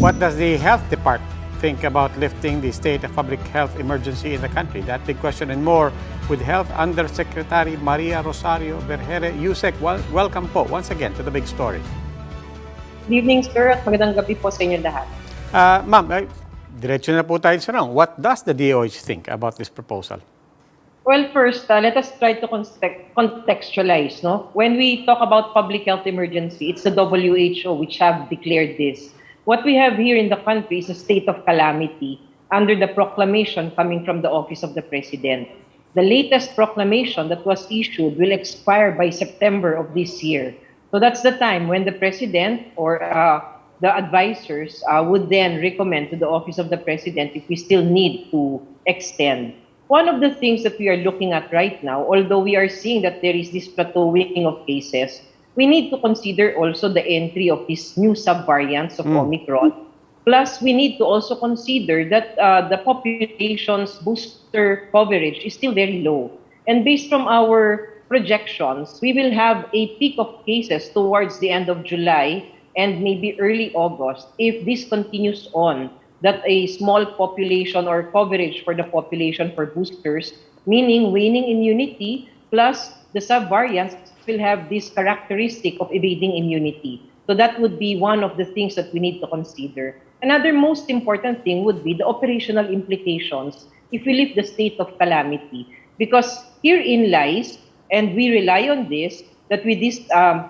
What does the health department think about lifting the state of public health emergency in the country? That big question and more with Health Undersecretary Maria Rosario Vergeire. Usec, welcome po once again to the big story. Good evening, sir, at magandang gabi po sa inyo lahat. Ma'am, diretso na po tayo sa tanong. What does the DOH think about this proposal? Well, first, let us try to contextualize. No? When we talk about public health emergency, it's the WHO which have declared this. What we have here in the country is a state of calamity under the proclamation coming from the Office of the President. The latest proclamation that was issued will expire by September of this year. So that's the time when the President or the advisors would then recommend to the Office of the President if we still need to extend. One of the things that we are looking at right now, although we are seeing that there is this plateauing of cases, we need to consider also the entry of these new subvariants of Omicron. Plus, we need to also consider that the population's booster coverage is still very low. And based from our projections, we will have a peak of cases towards the end of July and maybe early August if this continues on, that a small population or coverage for the population for boosters, meaning waning immunity, plus the subvariants will have this characteristic of evading immunity. So that would be one of the things that we need to consider. Another most important thing would be the operational implications if we lift the state of calamity. Because herein lies, and we rely on this, that with this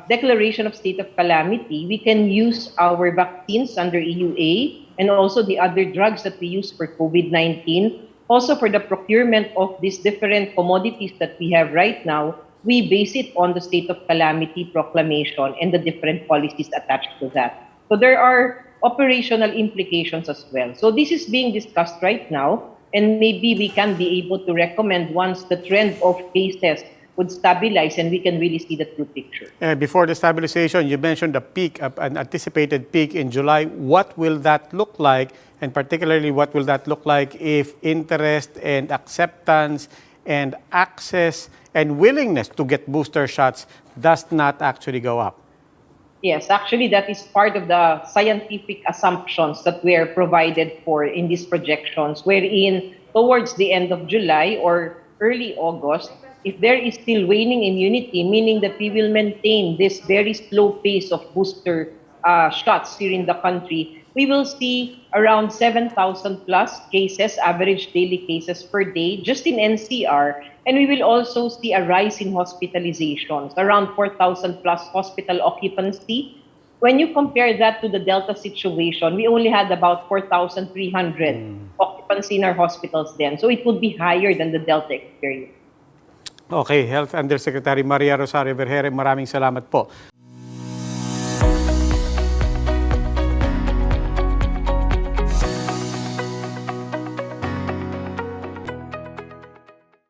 declaration of state of calamity, we can use our vaccines under EUA and also the other drugs that we use for COVID-19. Also for the procurement of these different commodities that we have right now, we base it on the state of calamity proclamation and the different policies attached to that. So there are operational implications as well. So this is being discussed right now, and maybe we can be able to recommend once the trend of cases would stabilize and we can really see the true picture. Before the stabilization, you mentioned a peak, an anticipated peak in July. What will that look like? And particularly, what will that look like if interest and acceptance and access and willingness to get booster shots does not actually go up? Yes, actually, that is part of the scientific assumptions that we are provided for in these projections, wherein towards the end of July or early August, if there is still waning immunity, meaning that we will maintain this very slow pace of booster shots here in the country, we will see around 7,000 plus cases, average daily cases per day, just in NCR. And we will also see a rise in hospitalizations, around 4,000 plus hospital occupancy. When you compare that to the Delta situation, we only had about 4,300 occupancy in our hospitals then. So it would be higher than the Delta experience. Okay, Health Undersecretary Maria Rosario Vergeire, maraming salamat po.